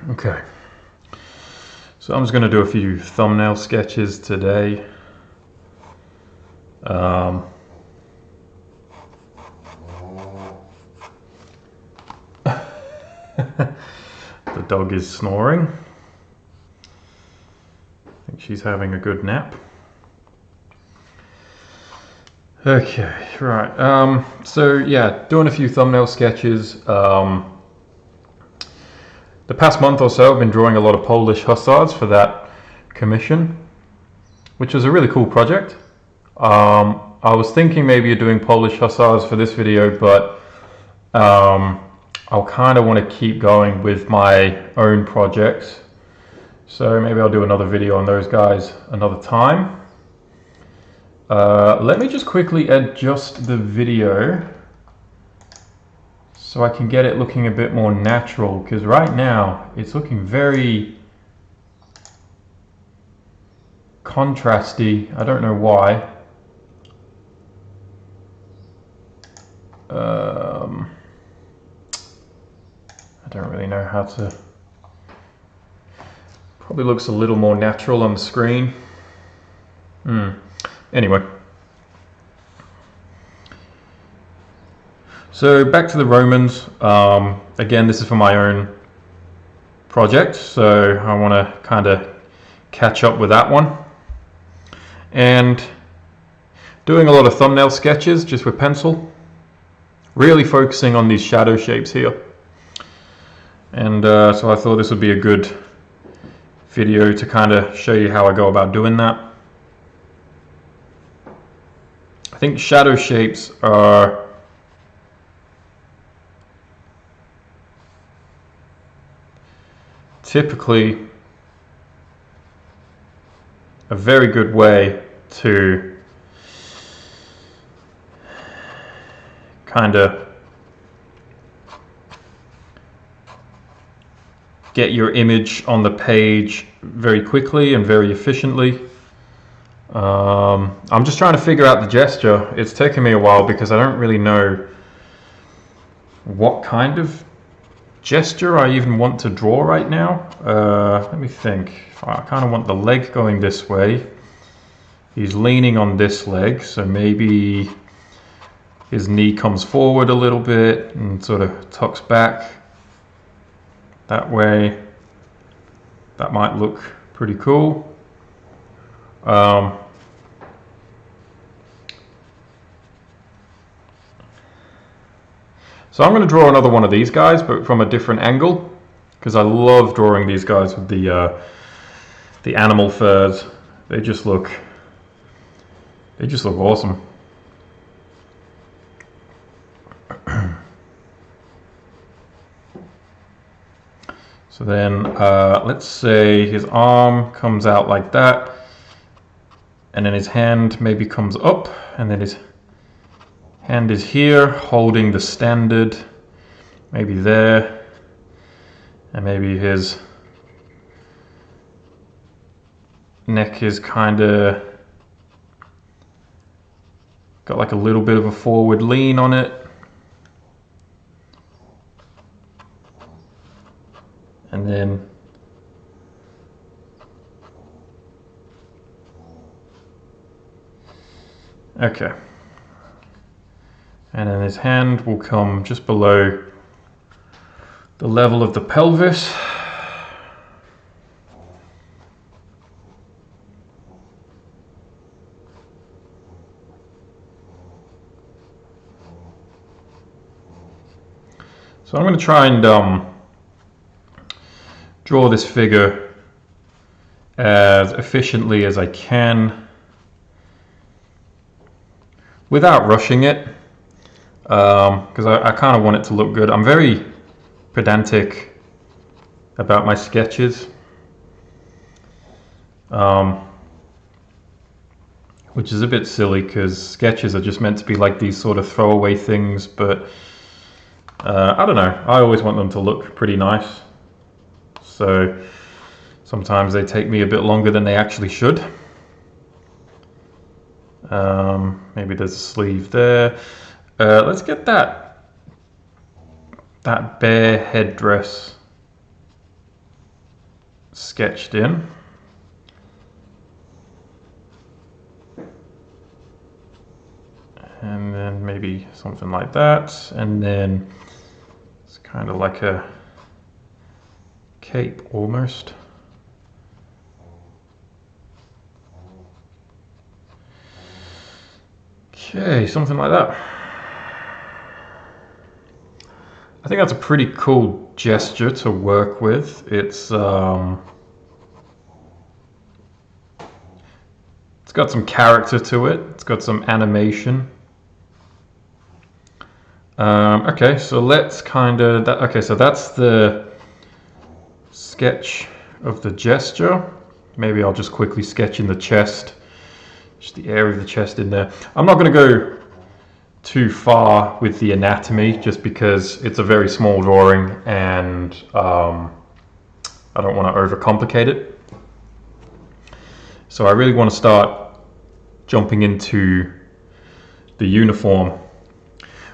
Okay, so I'm just going to do a few thumbnail sketches today. The dog is snoring. I think she's having a good nap. Okay, right. So yeah, doing a few thumbnail sketches. The past month or so I've been drawing a lot of Polish hussars for that commission, which was a really cool project. I was thinking maybe of doing Polish hussars for this video, but I'll kind of want to keep going with my own projects. So maybe I'll do another video on those guys another time. Let me just quickly adjust the video so I can get it looking a bit more natural, because right now it's looking very contrasty. I don't know why. I don't really know how to. Probably looks a little more natural on the screen. Anyway. So back to the Romans. Again, this is for my own project, so I want to kind of catch up with that one. And doing a lot of thumbnail sketches just with pencil. Really focusing on these shadow shapes here. And so I thought this would be a good video to kind of show you how I go about doing that. I think shadow shapes are typically a very good way to kind of get your image on the page very quickly and very efficiently. I'm just trying to figure out the gesture. It's taken me a while because I don't really know what kind of gesture I even want to draw right now. Let me think. I kind of want the leg going this way. He's leaning on this leg, so maybe his knee comes forward a little bit and sort of tucks back that way. That might look pretty cool. So I'm going to draw another one of these guys, but from a different angle, because I love drawing these guys with the animal furs. They just look awesome. So then let's say his arm comes out like that, and then his hand maybe comes up, and then his hand is here holding the standard, maybe there, and maybe his neck is kind of got like a little bit of a forward lean on it. And then okay. And then his hand will come just below the level of the pelvis. So I'm going to try and draw this figure as efficiently as I can without rushing it. Because I kind of want it to look good. I'm very pedantic about my sketches, which is a bit silly because sketches are just meant to be like these sort of throwaway things, but I don't know, I always want them to look pretty nice, so sometimes they take me a bit longer than they actually should. Maybe there's a sleeve there. Let's get that bear headdress sketched in. And then maybe something like that. And then it's kind of like a cape almost. Okay, something like that. I think that's a pretty cool gesture to work with. It's got some character to it. It's got some animation. Okay, so let's kind of, okay, so that's the sketch of the gesture. Maybe I'll just quickly sketch in the chest, just the area of the chest in there. I'm not going to go too far with the anatomy just because it's a very small drawing and I don't want to overcomplicate it. So I really want to start jumping into the uniform,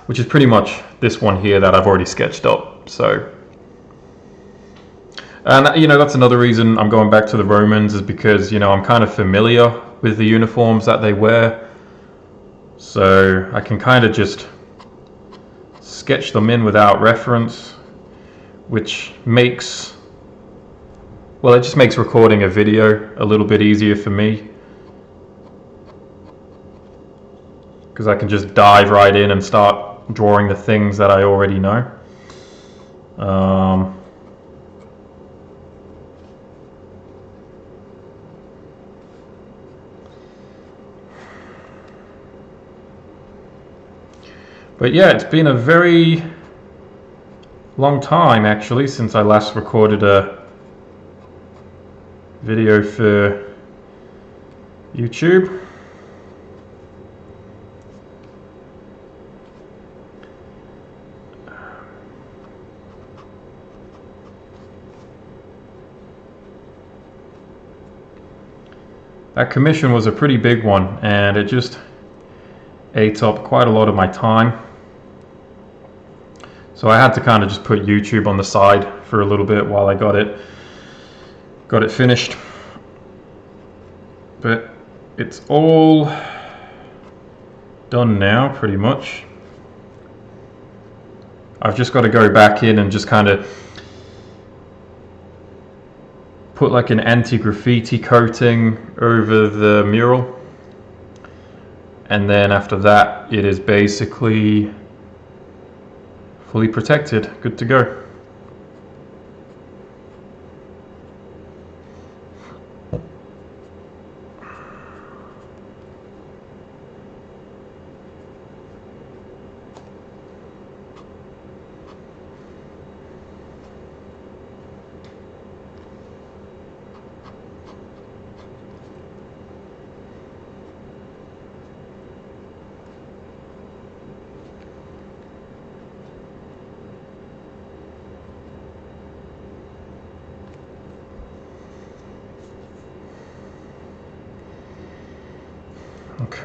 which is pretty much this one here that I've already sketched up. So, and you know, that's another reason I'm going back to the Romans, is because, you know, I'm kind of familiar with the uniforms that they wear. So I can kind of just sketch them in without reference, which makes, well, it just makes recording a video a little bit easier for me, because I can just dive right in and start drawing the things that I already know. But yeah, it's been a very long time actually since I last recorded a video for YouTube. That commission was a pretty big one, and it just ate up quite a lot of my time. So I had to kind of just put YouTube on the side for a little bit while I got it finished. But it's all done now, pretty much. I've just got to go back in and just kind of put like an anti-graffiti coating over the mural, and then after that it is basically fully protected, good to go.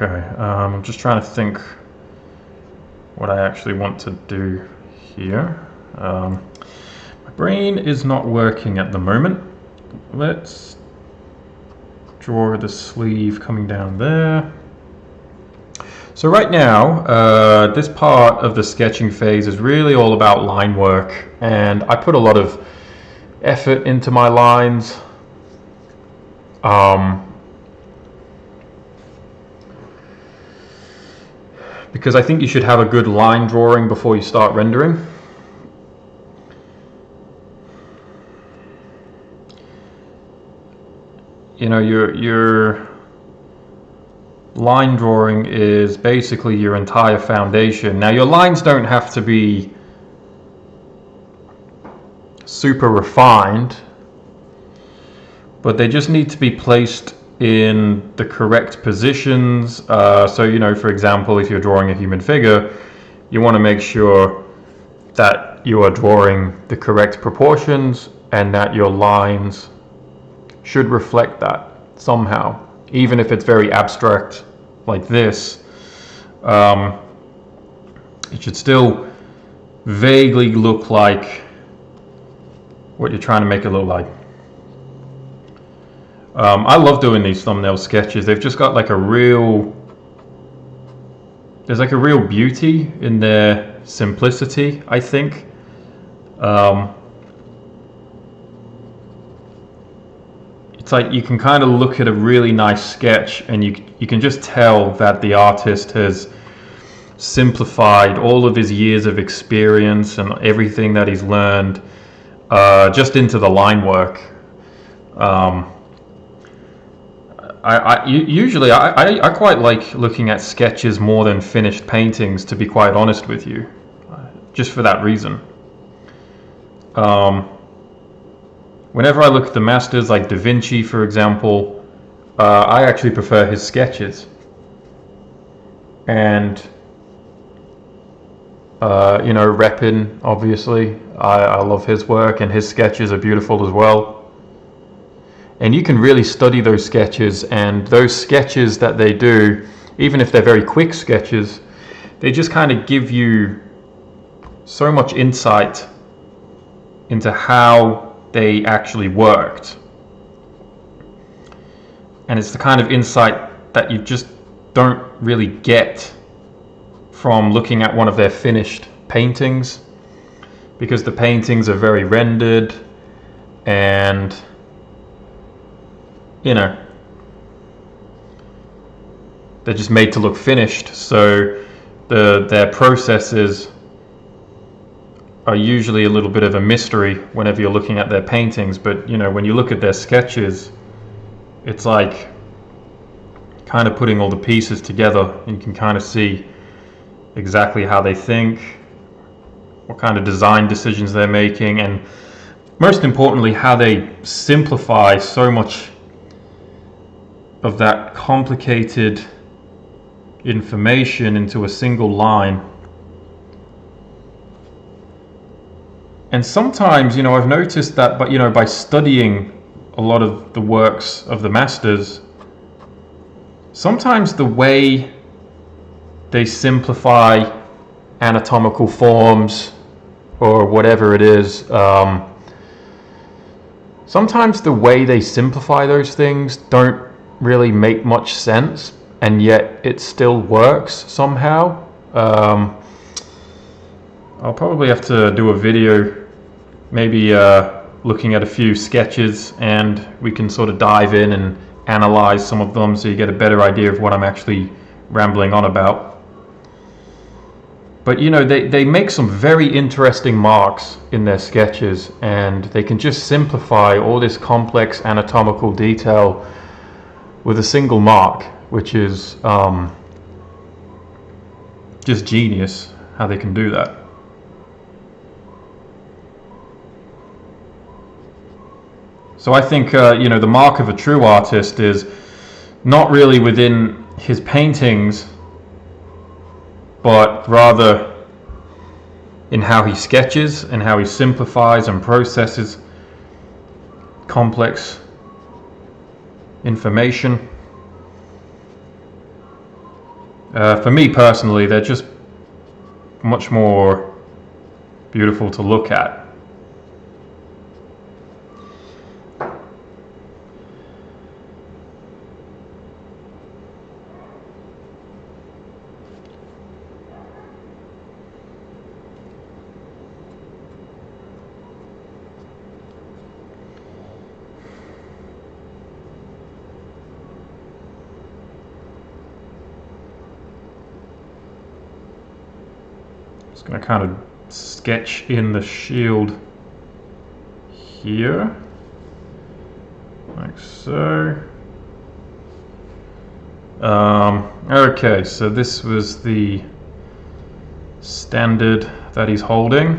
Okay, I'm just trying to think what I actually want to do here. My brain is not working at the moment. Let's draw the sleeve coming down there. So right now, this part of the sketching phase is really all about line work, and I put a lot of effort into my lines. Because I think you should have a good line drawing before you start rendering. You know, your line drawing is basically your entire foundation. Now, your lines don't have to be super refined, but they just need to be placed in the correct positions. So, you know, for example, if you're drawing a human figure, you want to make sure that you are drawing the correct proportions and that your lines should reflect that somehow, even if it's very abstract like this. It should still vaguely look like what you're trying to make it look like. I love doing these thumbnail sketches. They've just got like a real, there's like a real beauty in their simplicity, I think. It's like you can kind of look at a really nice sketch and you can just tell that the artist has simplified all of his years of experience and everything that he's learned just into the line work. Usually I quite like looking at sketches more than finished paintings, to be quite honest with you, just for that reason. Whenever I look at the masters like Da Vinci, for example, I actually prefer his sketches. And you know, Repin, obviously, I love his work, and his sketches are beautiful as well. And you can really study those sketches, and those sketches that they do, even if they're very quick sketches, they just kind of give you so much insight into how they actually worked. And it's the kind of insight that you just don't really get from looking at one of their finished paintings, because the paintings are very rendered and, you know, they're just made to look finished. So their processes are usually a little bit of a mystery whenever you're looking at their paintings. But, you know, when you look at their sketches, it's like kind of putting all the pieces together, and you can kind of see exactly how they think, what kind of design decisions they're making, and most importantly, how they simplify so much of that complicated information into a single line. And sometimes, you know, I've noticed that, but, you know, by studying a lot of the works of the masters, sometimes the way they simplify anatomical forms or whatever it is, sometimes the way they simplify those things don't really make much sense, and yet it still works somehow. I'll probably have to do a video, maybe looking at a few sketches, and we can sort of dive in and analyze some of them so you get a better idea of what I'm actually rambling on about. But, you know, they make some very interesting marks in their sketches, and they can just simplify all this complex anatomical detail with a single mark, which is just genius how they can do that. So I think, you know, the mark of a true artist is not really within his paintings, but rather in how he sketches and how he simplifies and processes complex information. For me personally, they're just much more beautiful to look at. Just going to kind of sketch in the shield here, like so. Okay, so this was the standard that he's holding,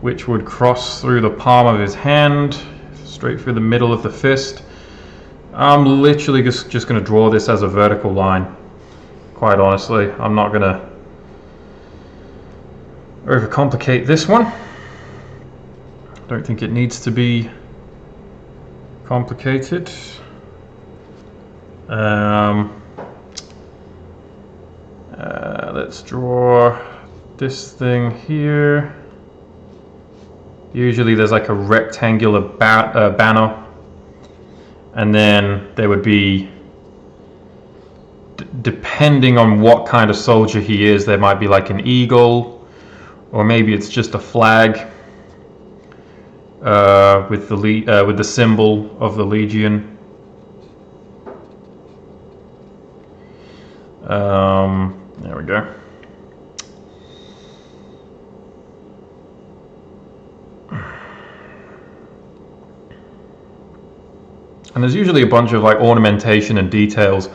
which would cross through the palm of his hand, straight through the middle of the fist. I'm literally just going to draw this as a vertical line, quite honestly. I'm not going to overcomplicate this one. I don't think it needs to be complicated. Let's draw this thing here. Usually there's like a rectangular banner, And then there would be, depending on what kind of soldier he is, there might be like an eagle, or maybe it's just a flag with the symbol of the Legion. There we go. And there's usually a bunch of like ornamentation and details,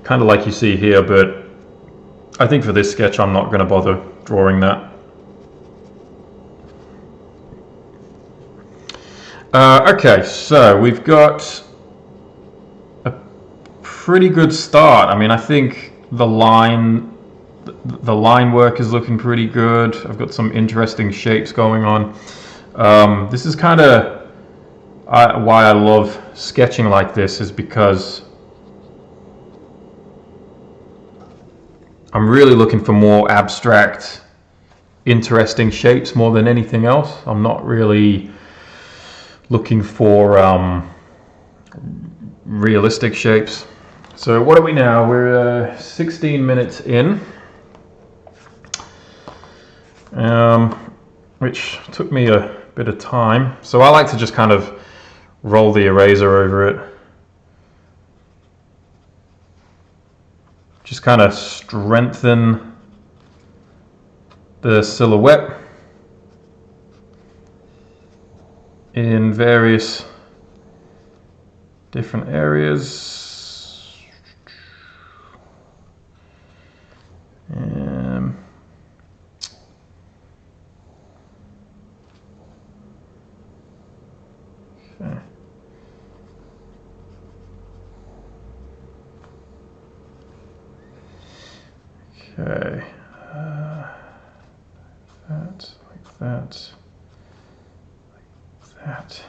kind of like you see here, but I think for this sketch I'm not going to bother drawing that. Okay, so we've got a pretty good start. I mean, I think the line work is looking pretty good. I've got some interesting shapes going on. This is kind of why I love sketching like this, is because I'm really looking for more abstract, interesting shapes more than anything else. I'm not really looking for realistic shapes. So what are we now? We're 16 minutes in, which took me a bit of time. So I like to just kind of roll the eraser over it. Just kind of strengthen the silhouette in various different areas. Okay, that, like that, like that.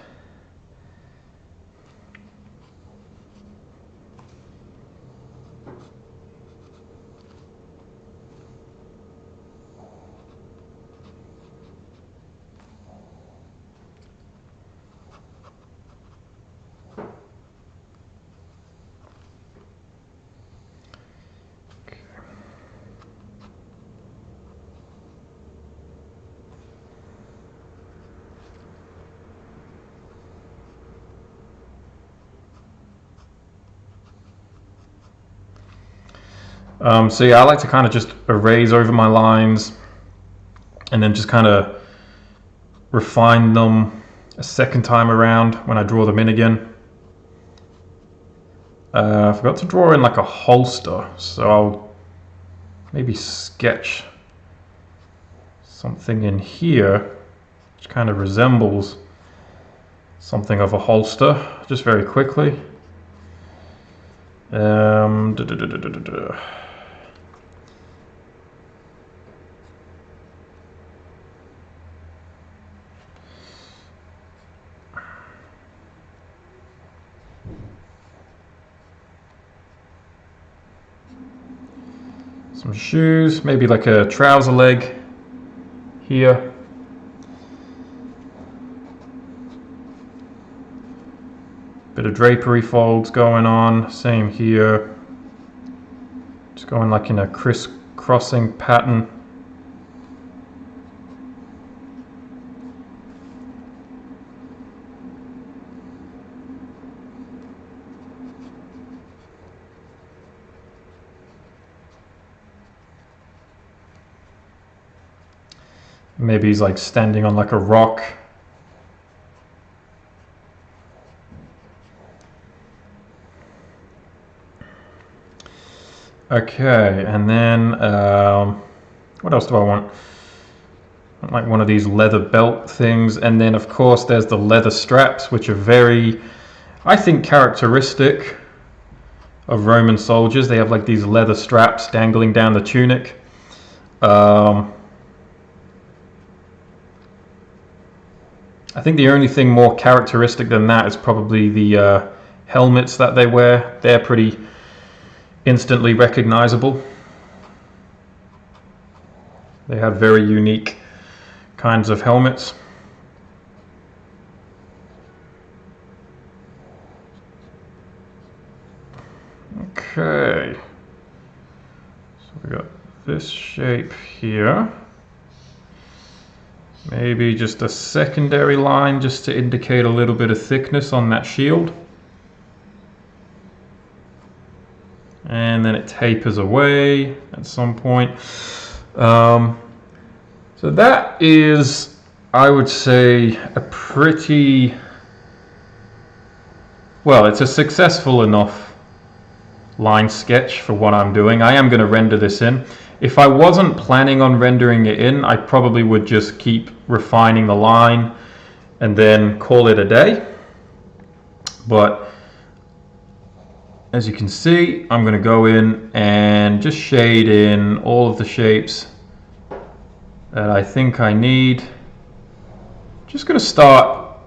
So yeah, I like to kind of just erase over my lines and then just kind of refine them a second time around when I draw them in again. I forgot to draw in like a holster, so I'll maybe sketch something in here which kind of resembles something of a holster, just very quickly. Some shoes, maybe like a trouser leg here. Bit of drapery folds going on, same here. Just going like in a crisscrossing pattern. Maybe he's like standing on like a rock. Okay, and then what else do I want? Like one of these leather belt things, and then of course there's the leather straps, which are very, I think, characteristic of Roman soldiers. They have like these leather straps dangling down the tunic. I think the only thing more characteristic than that is probably the helmets that they wear. They're pretty instantly recognizable. They have very unique kinds of helmets. Okay. So we got this shape here. Maybe just a secondary line just to indicate a little bit of thickness on that shield. And then it tapers away at some point. So that is, I would say, a pretty, well, it's a successful enough line sketch for what I'm doing. I am going to render this in. If I wasn't planning on rendering it in, I probably would just keep refining the line and then call it a day. But as you can see, I'm going to go in and just shade in all of the shapes that I think I need. Just going to start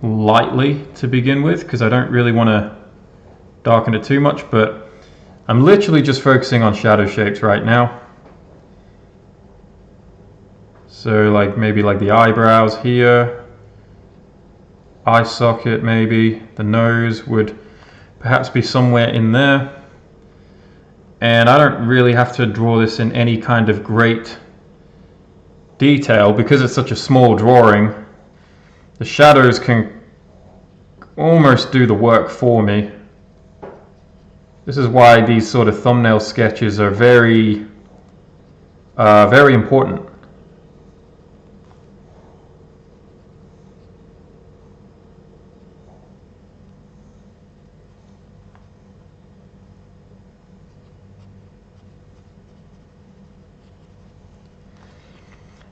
lightly to begin with because I don't really want to darken it too much, but I'm literally just focusing on shadow shapes right now. So like maybe like the eyebrows here, eye socket maybe, the nose would perhaps be somewhere in there. And I don't really have to draw this in any kind of great detail because it's such a small drawing. The shadows can almost do the work for me. This is why these sort of thumbnail sketches are very important.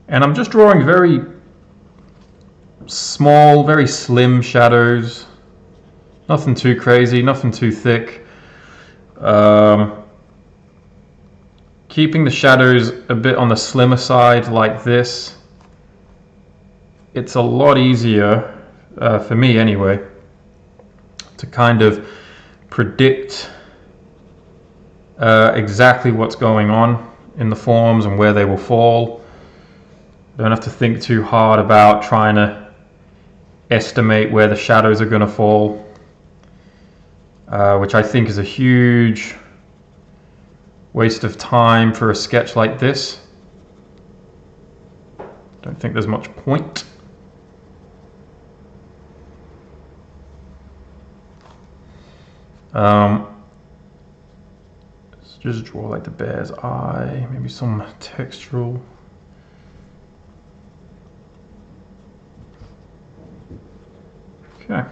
And I'm just drawing very small, very slim shadows. Nothing too crazy, nothing too thick. Keeping the shadows a bit on the slimmer side like this. It's a lot easier, for me anyway, to kind of predict exactly what's going on in the forms and where they will fall. Don't have to think too hard about trying to estimate where the shadows are going to fall, which I think is a huge waste of time for a sketch like this. Don't think there's much point. Let's just draw like the bear's eye, maybe some textural. Okay.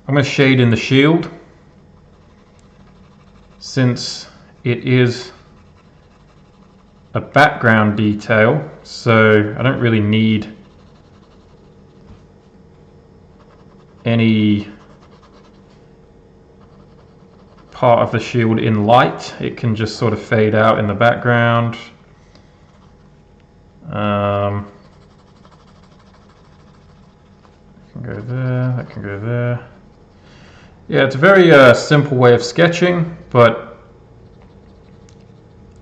I'm going to shade in the shield since it is a background detail, so I don't really need any part of the shield in light. It can just sort of fade out in the background. That can go there, that can go there. Yeah, it's a very simple way of sketching, but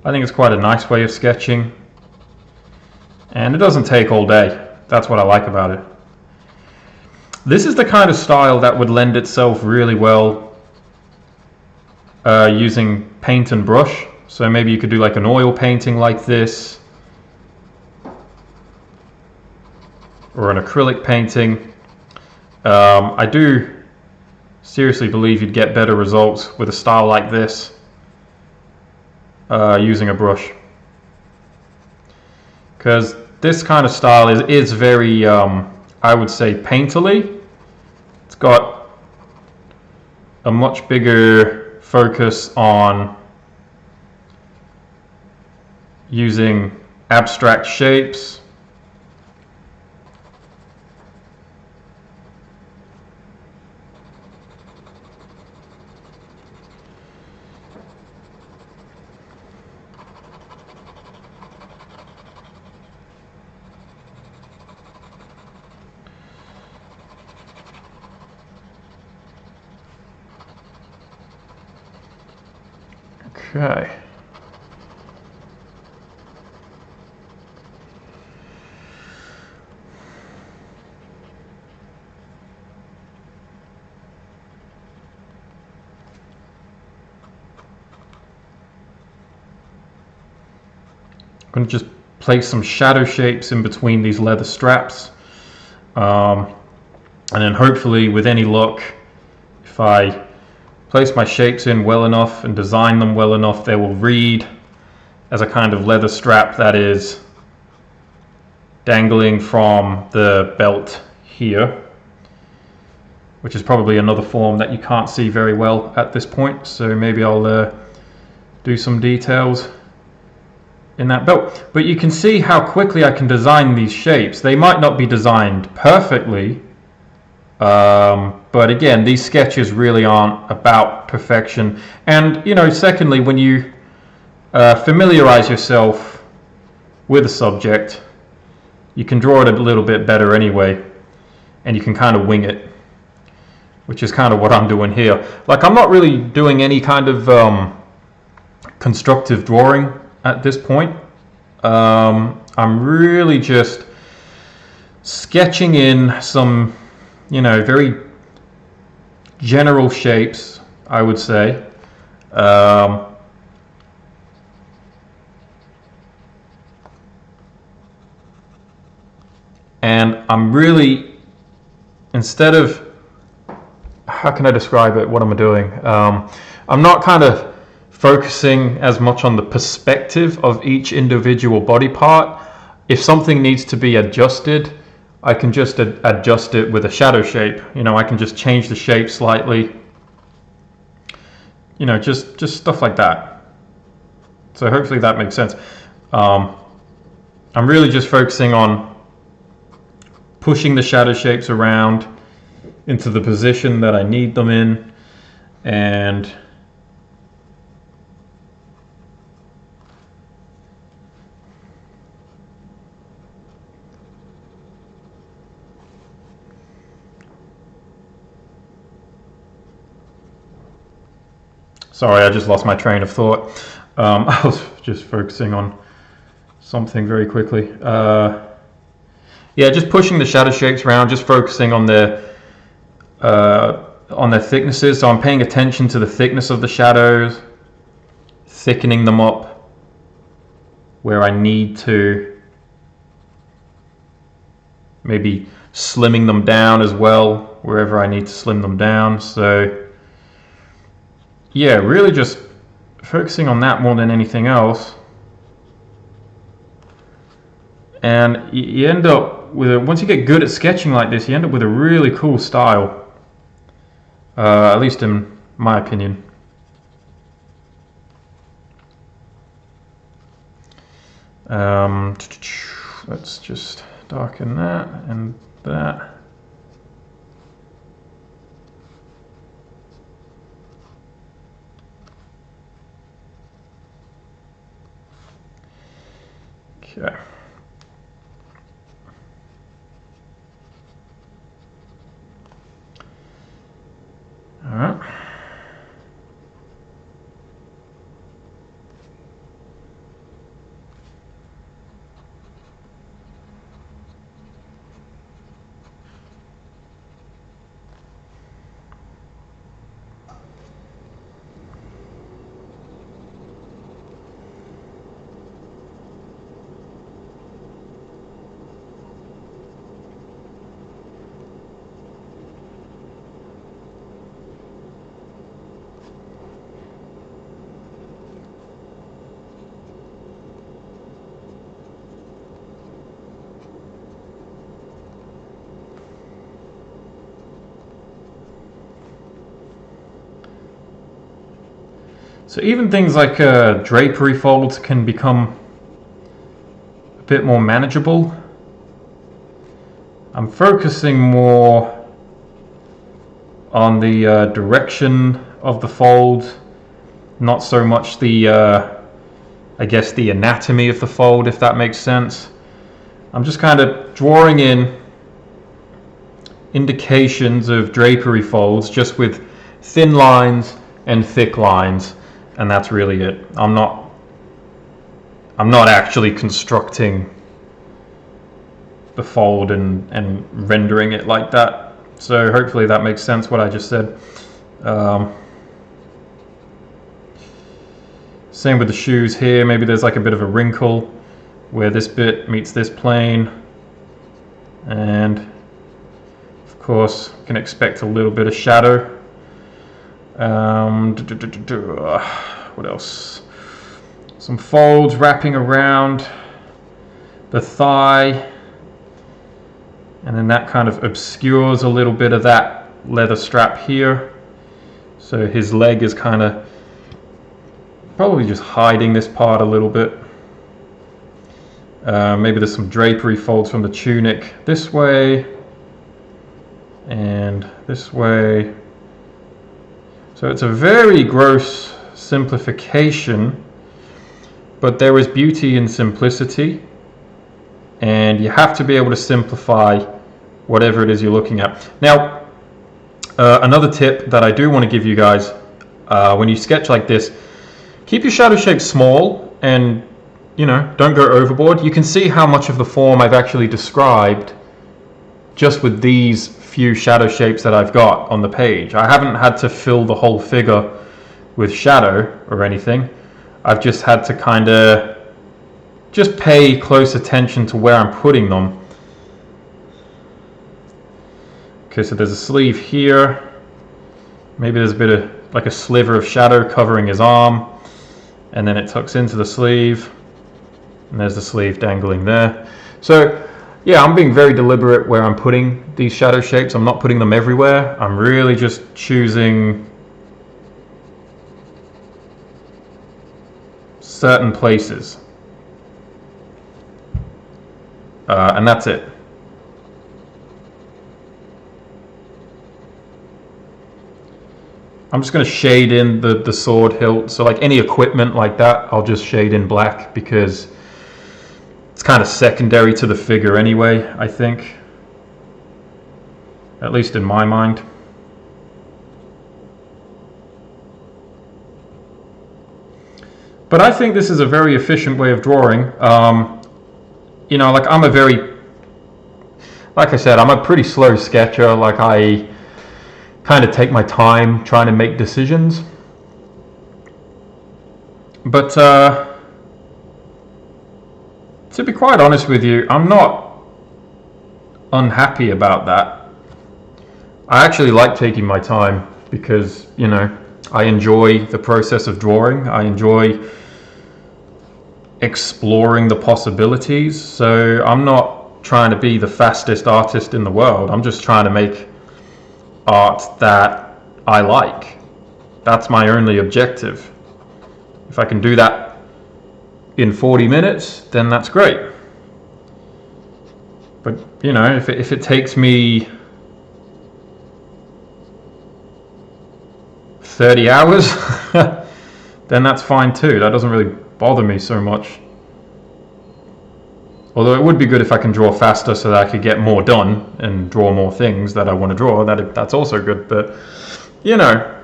I think it's quite a nice way of sketching. And it doesn't take all day. That's what I like about it. This is the kind of style that would lend itself really well using paint and brush. So maybe you could do like an oil painting like this, or an acrylic painting. I do seriously believe you'd get better results with a style like this using a brush, because this kind of style is very I would say painterly. It's got a much bigger focus on using abstract shapes. Okay. going to just place some shadow shapes in between these leather straps. And then hopefully, with any luck, if I place my shapes in well enough and design them well enough, they will read as a kind of leather strap that is dangling from the belt here, which is probably another form that you can't see very well at this point. So maybe I'll do some details in that belt. But you can see how quickly I can design these shapes. They might not be designed perfectly, but again, these sketches really aren't about perfection. And secondly, when you familiarize yourself with a subject, you can draw it a little bit better anyway, and you can kind of wing it, which is kind of what I'm doing here. Like, I'm not really doing any kind of constructive drawing at this point. I'm really just sketching in some, very general shapes, I would say. And I'm really, instead of, how can I describe it? What am I doing? I'm not kind of focusing as much on the perspective of each individual body part. If something needs to be adjusted, I can just adjust it with a shadow shape. I can just change the shape slightly. Just stuff like that. So hopefully that makes sense. I'm really just focusing on pushing the shadow shapes around into the position that I need them in, and sorry, I just lost my train of thought. I was just focusing on something very quickly. Yeah, just pushing the shadow shapes around, just focusing on their thicknesses. So I'm paying attention to the thickness of the shadows, thickening them up where I need to, maybe slimming them down as well wherever I need to slim them down. So yeah, really just focusing on that more than anything else. And you end up with once you get good at sketching like this, you end up with a really cool style, at least in my opinion. Let's just darken that and that. Okay. All right. So even things like drapery folds can become a bit more manageable. I'm focusing more on the direction of the fold, not so much the, I guess, the anatomy of the fold, if that makes sense. I'm just kind of drawing in indications of drapery folds just with thin lines and thick lines. And that's really it. I'm not actually constructing the fold and rendering it like that. So hopefully that makes sense what I just said. Same with the shoes here. Maybe there's like a bit of a wrinkle where this bit meets this plane, and of course you can expect a little bit of shadow. What else? Some folds wrapping around the thigh, and then that kind of obscures a little bit of that leather strap here. So his leg is kind of probably just hiding this part a little bit. Maybe there's some drapery folds from the tunic this way and this way. So it's a very gross simplification, but there is beauty in simplicity, and you have to be able to simplify whatever it is you're looking at. Now, another tip that I do want to give you guys, when you sketch like this, keep your shadow shapes small and, you know, don't go overboard. You can see how much of the form I've actually described just with these few shadow shapes that I've got on the page. I haven't had to fill the whole figure with shadow or anything. I've just had to kind of just pay close attention to where I'm putting them. Okay, so there's a sleeve here. Maybe there's a bit of like a sliver of shadow covering his arm, and then it tucks into the sleeve, and there's the sleeve dangling there. So yeah, I'm being very deliberate where I'm putting these shadow shapes. I'm not putting them everywhere. I'm really just choosing certain places. And that's it. I'm just going to shade in the sword hilt. So like any equipment like that, I'll just shade in black because it's kind of secondary to the figure anyway, I think. At least in my mind. But I think this is a very efficient way of drawing. You know, like like I said, I'm a pretty slow sketcher. Like I kind of take my time trying to make decisions. But to be quite honest with you, I'm not unhappy about that. I actually like taking my time because, you know, I enjoy the process of drawing. I enjoy exploring the possibilities. So I'm not trying to be the fastest artist in the world. I'm just trying to make art that I like. That's my only objective. If I can do that in 40 minutes, then that's great. But, you know, if it takes me 30 hours, then that's fine too. That doesn't really bother me so much. Although it would be good if I can draw faster so that I could get more done and draw more things that I want to draw. That's also good. But, you know,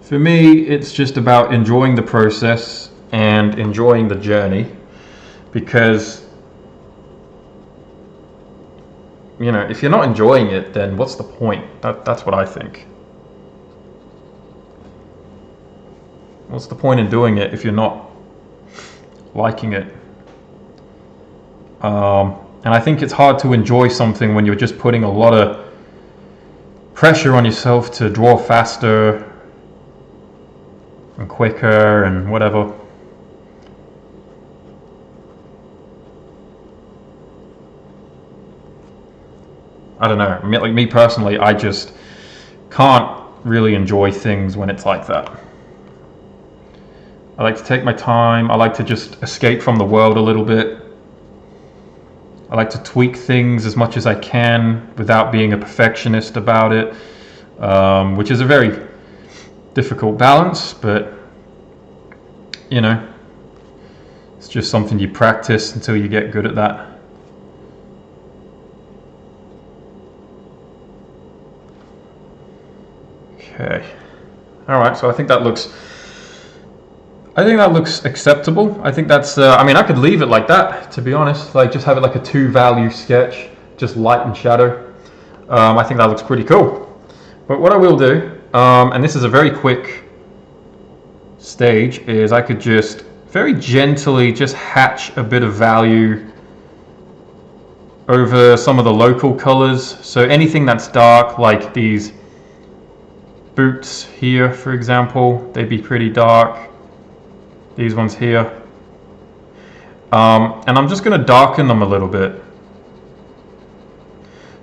for me, it's just about enjoying the process and enjoying the journey, because, you know, if you're not enjoying it, then what's the point? That's what I think. What's the point in doing it if you're not liking it? And I think it's hard to enjoy something when you're just putting a lot of pressure on yourself to draw faster and quicker and whatever. I don't know. Like me personally, I just can't really enjoy things when it's like that. I like to take my time. I like to just escape from the world a little bit. I like to tweak things as much as I can without being a perfectionist about it, which is a very difficult balance, but, you know, it's just something you practice until you get good at that. Okay. All right, so I think that looks acceptable. I think that's, I mean, I could leave it like that, to be honest. Like, just have it like a 2-value sketch, just light and shadow. I think that looks pretty cool. But what I will do, and this is a very quick stage, is I could just very gently just hatch a bit of value over some of the local colors. So anything that's dark, like these boots here, for example, they'd be pretty dark. These ones here. And I'm just going to darken them a little bit.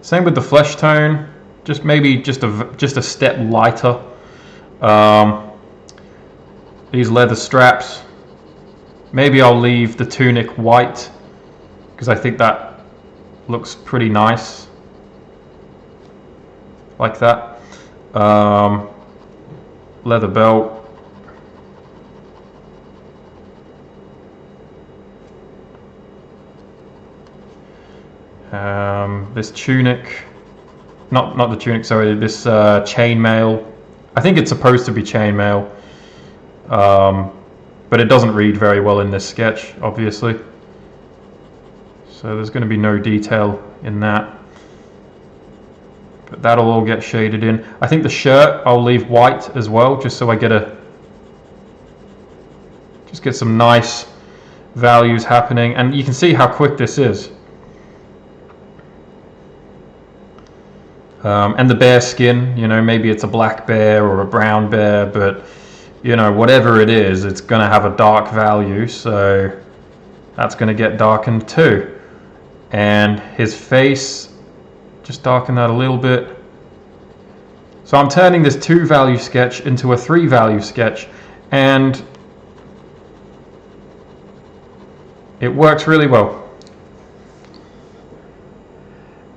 Same with the flesh tone, just maybe just a step lighter. These leather straps, maybe I'll leave the tunic white because I think that looks pretty nice, like that. Leather belt. This tunic, not the tunic, sorry, this chainmail. I think it's supposed to be chainmail, but it doesn't read very well in this sketch, obviously. So there's going to be no detail in that. But that'll all get shaded in. I think the shirt I'll leave white as well, just so I get some nice values happening. And you can see how quick this is. And the bear skin, you know, maybe it's a black bear or a brown bear, but you know, whatever it is, it's going to have a dark value, so that's going to get darkened too. And his face, just darken that a little bit. So I'm turning this 2-value sketch into a 3-value sketch, and it works really well.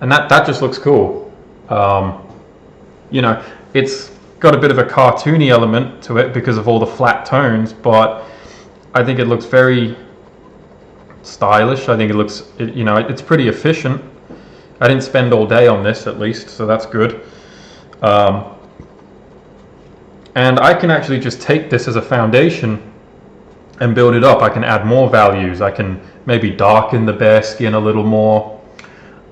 And that just looks cool. You know, it's got a bit of a cartoony element to it because of all the flat tones, but I think it looks very stylish. I think it looks, you know, it's pretty efficient. I didn't spend all day on this, at least, so that's good. And I can actually just take this as a foundation and build it up. I can add more values. I can maybe darken the bear skin a little more.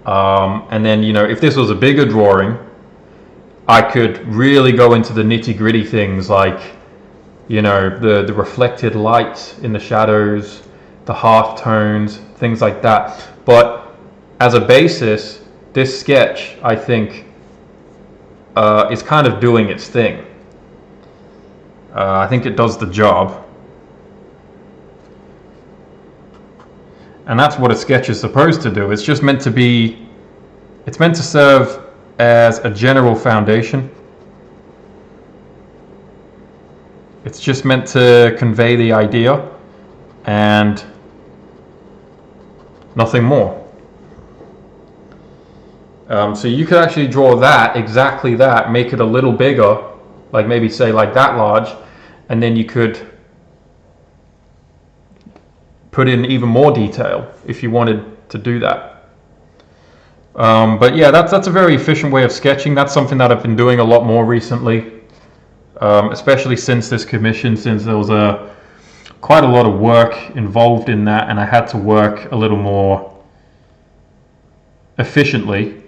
And then, you know, if this was a bigger drawing, I could really go into the nitty-gritty things like, you know, the reflected light in the shadows, the half tones, things like that. But as a basis, this sketch, I think, is kind of doing its thing. I think it does the job. And that's what a sketch is supposed to do. It's just meant to be, it's meant to serve as a general foundation. It's just meant to convey the idea and nothing more. So you could actually draw that, exactly that, make it a little bigger, like maybe say like that large, and then you could put in even more detail if you wanted to do that. But yeah, that's a very efficient way of sketching. That's something that I've been doing a lot more recently, especially since this commission, since there was quite a lot of work involved in that, and I had to work a little more efficiently.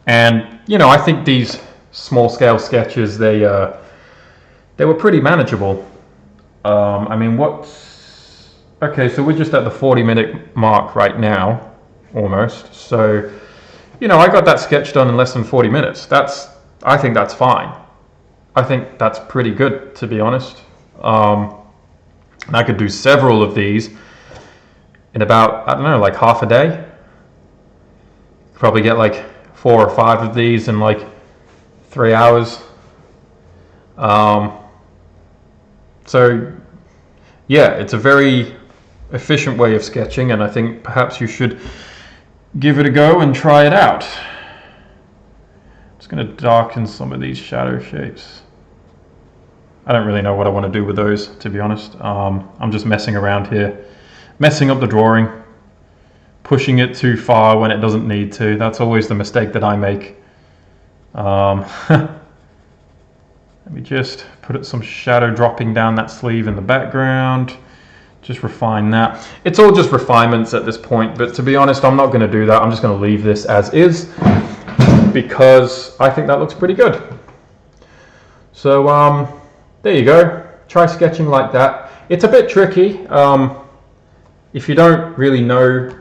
And you know, I think these small scale sketches, they were pretty manageable. I mean, okay, so we're just at the 40-minute mark right now, almost. So, you know, I got that sketch done in less than 40 minutes. I think that's fine. I think that's pretty good, to be honest. And I could do several of these in about, I don't know, like half a day. Probably get like 4 or 5 of these in like 3 hours. So yeah, it's a very efficient way of sketching, and I think perhaps you should give it a go and try it out. I'm just going to darken some of these shadow shapes. I don't really know what I want to do with those, to be honest. I'm just messing around here, messing up the drawing, pushing it too far when it doesn't need to. That's always the mistake that I make. Let me just put some shadow dropping down that sleeve in the background. Just refine that. It's all just refinements at this point, but to be honest, I'm not going to do that. I'm just going to leave this as is because I think that looks pretty good. So there you go. Try sketching like that. it's a bit tricky. If you don't really know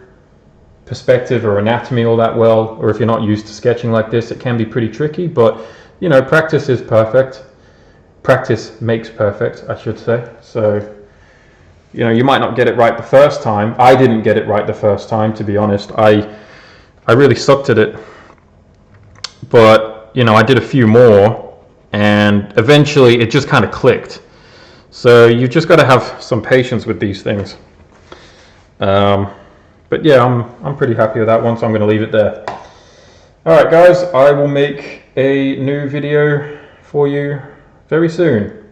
perspective or anatomy all that well, or if you're not used to sketching like this, it can be pretty tricky, but you know, practice is perfect. Practice makes perfect, I should say. So, you know, you might not get it right the first time. I didn't get it right the first time, to be honest. I really sucked at it. But, you know, I did a few more and eventually it just kind of clicked. So you've just got to have some patience with these things. But yeah, I'm pretty happy with that one, so I'm going to leave it there. Alright guys, I will make a new video for you very soon.